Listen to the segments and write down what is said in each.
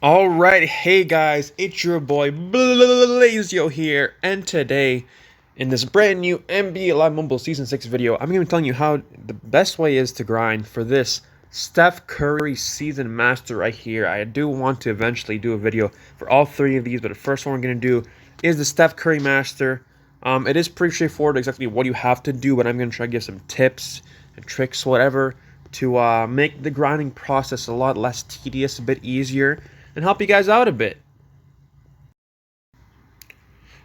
Alright, hey guys, it's your boy Blazio here, and today, in this brand new NBA Live Mobile Season 6 video, I'm going to be telling you how the best way is to grind for this Steph Curry Season Master right here. I do want to eventually do a video for all three of these, but the first one we're going to do is the Steph Curry Master. It is pretty straightforward exactly what you have to do, but I'm going to try to give some tips and tricks, whatever, to make the grinding process a lot less tedious, a bit easier, and help you guys out a bit.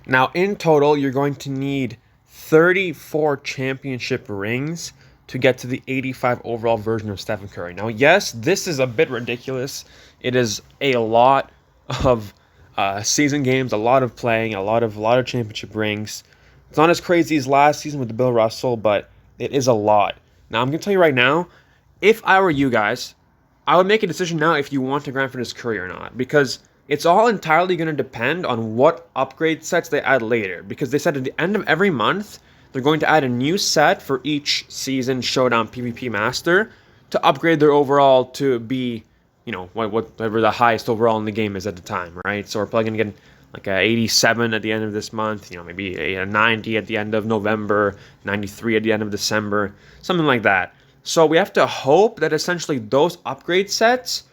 Now, in total, you're going to need 34 championship rings to get to the 85 overall version of Stephen Curry. Now, yes, this is a bit ridiculous. It is a lot of season games, a lot of playing, a lot of championship rings. It's not as crazy as last season with the Bill Russell, but it is a lot. Now, I'm going to tell you right now, if I were you guys, I would make a decision now if you want to grind for this Curry or not, because it's all entirely going to depend on what upgrade sets they add later, because they said at the end of every month, they're going to add a new set for each season Showdown PvP Master to upgrade their overall to be, you know, whatever the highest overall in the game is at the time, right? So we're probably going to get like a 87 at the end of this month, you know, maybe a 90 at the end of November, 93 at the end of December, something like that. So we have to hope that essentially those upgrade sets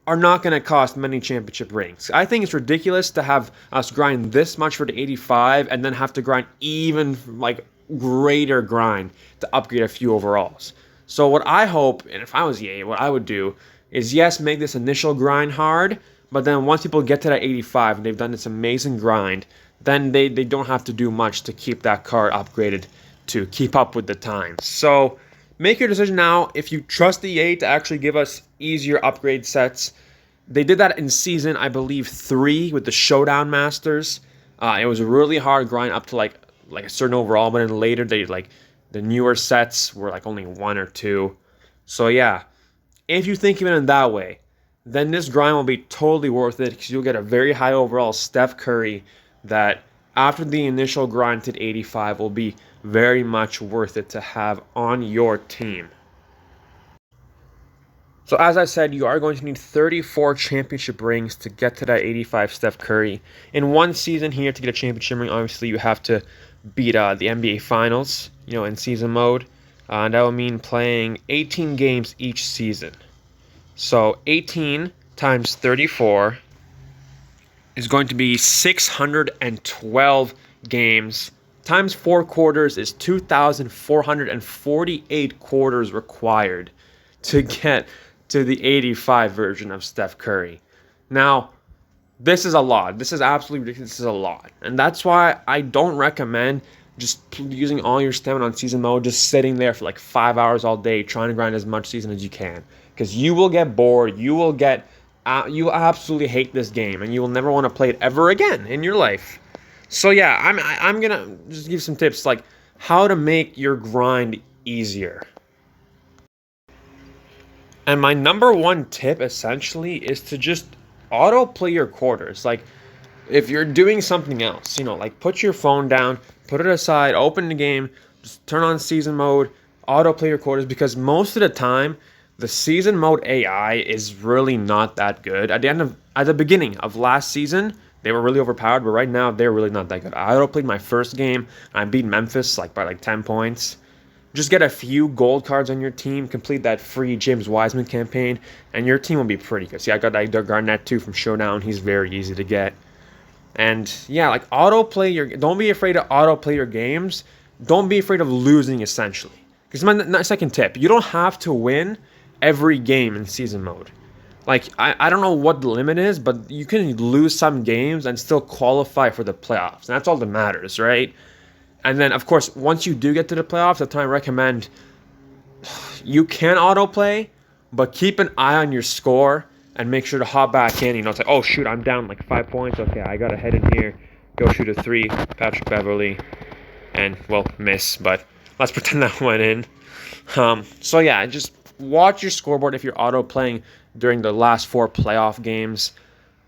are not going to cost many championship rings. I think it's ridiculous to have us grind this much for the 85 and then have to grind even like greater grind to upgrade a few overalls. So what I hope, and if I was EA, what I would do is, yes, make this initial grind hard, but then once people get to that 85 and they've done this amazing grind, then they don't have to do much to keep that card upgraded to keep up with the times. So make your decision now if you trust EA to actually give us easier upgrade sets. They did that in season, I believe, 3 with the Showdown Masters. It was a really hard grind up to like a certain overall, but then later they the newer sets were like only 1 or 2. So yeah, if you think of it in that way, then this grind will be totally worth it because you'll get a very high overall Steph Curry that after the initial grind to 85 will be very much worth it to have on your team. So as I said, you are going to need 34 championship rings to get to that 85 Steph Curry. In one season here, to get a championship ring, obviously you have to beat the NBA Finals, you know, in season mode. And that will mean playing 18 games each season. So 18 times 34 is going to be 612 games. Times 4 quarters is 2,448 quarters required to get to the 85 version of Steph Curry. Now, this is a lot. This is absolutely ridiculous. This is a lot. And that's why I don't recommend just using all your stamina on season mode, just sitting there for like 5 hours all day trying to grind as much season as you can. Because you will get bored. You will absolutely hate this game. And you will never want to play it ever again in your life. So yeah, I'm going to just give some tips like how to make your grind easier. And my number one tip essentially is to just auto-play your quarters. Like, if you're doing something else, you know, like put your phone down, put it aside, open the game, just turn on season mode, auto-play your quarters, because most of the time, the season mode AI is really not that good. At the beginning of last season, they were really overpowered, but right now, they're really not that good. I auto-played my first game, and I beat Memphis by 10 points. Just get a few gold cards on your team, complete that free James Wiseman campaign, and your team will be pretty good. See, I got that Garnett too from Showdown. He's very easy to get. And yeah, like don't be afraid to auto-play your games. Don't be afraid of losing, essentially. Because my second tip, you don't have to win every game in season mode. Like, I don't know what the limit is, but you can lose some games and still qualify for the playoffs. And that's all that matters, right? And then, of course, once you do get to the playoffs, that's time I recommend you can autoplay, but keep an eye on your score and make sure to hop back in. You know, it's like, oh, shoot, I'm down like 5 points. Okay, I got to head in here, go shoot a 3, Patrick Beverly, and, well, miss. But let's pretend that went in. So, yeah, just watch your scoreboard if you're auto-playing during the last 4 playoff games,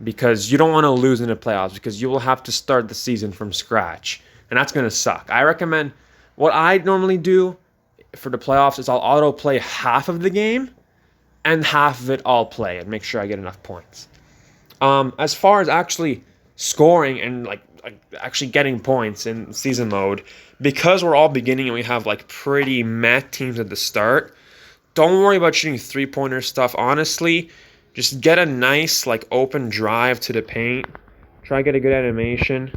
because you don't want to lose in the playoffs, because you will have to start the season from scratch. And that's going to suck. I recommend what I normally do for the playoffs is I'll auto-play half of the game and half of it I'll play and make sure I get enough points. As far as actually scoring and like actually getting points in season mode, because we're all beginning and we have like pretty meh teams at the start, don't worry about shooting 3-pointer stuff. Honestly, just get a nice like open drive to the paint. Try to get a good animation.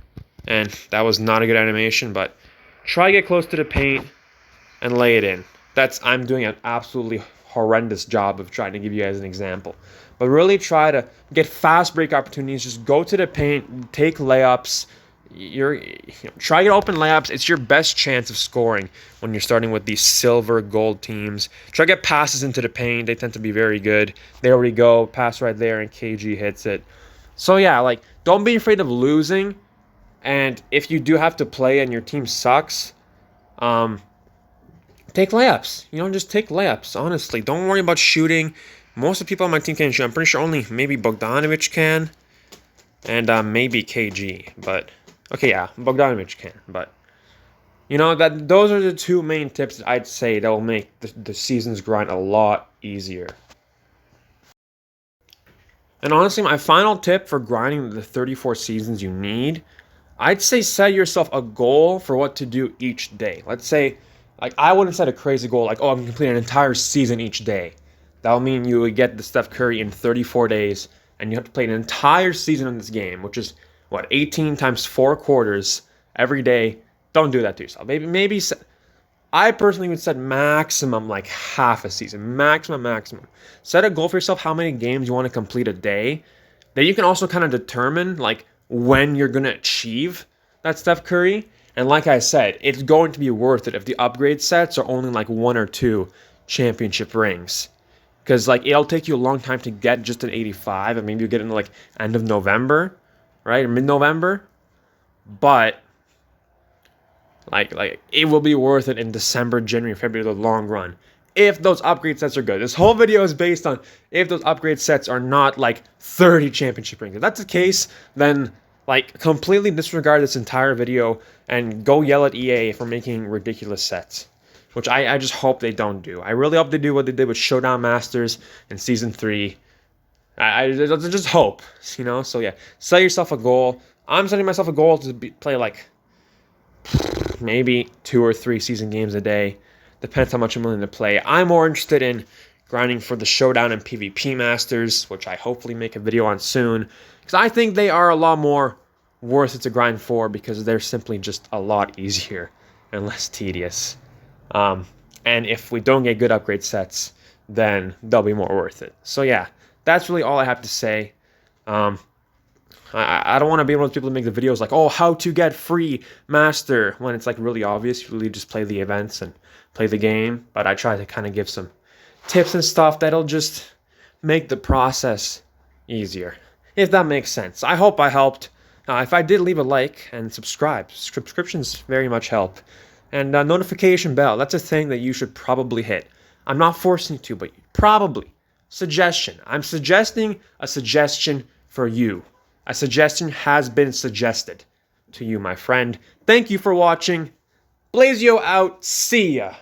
And that was not a good animation, but try to get close to the paint and lay it in. I'm doing an absolutely horrendous job of trying to give you guys an example. But really try to get fast break opportunities. Just go to the paint, take layups. Try to get open layups. It's your best chance of scoring when you're starting with these silver, gold teams. Try to get passes into the paint. They tend to be very good. There we go. Pass right there, and KG hits it. So yeah, like, don't be afraid of losing. And if you do have to play and your team sucks, take layups. Just take layups, honestly. Don't worry about shooting. Most of the people on my team can shoot. I'm pretty sure only maybe Bogdanovic can. And maybe KG. But, okay, yeah, Bogdanovic can. But, those are the two main tips that I'd say that will make the season's grind a lot easier. And honestly, my final tip for grinding the 34 seasons you need, I'd say set yourself a goal for what to do each day. Let's say, like, I wouldn't set a crazy goal like, oh, I'm going to complete an entire season each day. That would mean you would get the Steph Curry in 34 days, and you have to play an entire season in this game, which is, 18 times 4 quarters every day. Don't do that to yourself. Maybe I personally would set maximum like half a season. Maximum. Set a goal for yourself how many games you want to complete a day. Then you can also kind of determine like when you're going to achieve that Steph Curry. And like I said, it's going to be worth it if the upgrade sets are only like 1 or 2 championship rings. Because like it'll take you a long time to get just an 85, and maybe you get in like end of November, right? Or mid-November. But like it will be worth it in December, January, February, the long run. If those upgrade sets are good. This whole video is based on if those upgrade sets are not like 30 championship rings. If that's the case, then like completely disregard this entire video and go yell at EA for making ridiculous sets. Which I just hope they don't do. I really hope they do what they did with Showdown Masters in Season 3. I just hope, So yeah, set yourself a goal. I'm setting myself a goal to play like maybe 2 or 3 season games a day. Depends how much I'm willing to play. I'm more interested in grinding for the Showdown and PvP Masters, which I hopefully make a video on soon. Because I think they are a lot more worth it to grind for because they're simply just a lot easier and less tedious. And if we don't get good upgrade sets, then they'll be more worth it. So yeah, that's really all I have to say. I don't want to be one of those people to make the videos like, oh, how to get free master, when it's like really obvious. You really just play the events and play the game. But I try to kind of give some tips and stuff that'll just make the process easier, if that makes sense. I hope I helped. If I did, leave a like and subscribe. Subscriptions very much help. And notification bell, that's a thing that you should probably hit. I'm not forcing you to, but probably. Suggestion. I'm suggesting a suggestion for you. A suggestion has been suggested to you, my friend. Thank you for watching. Blazio out. See ya.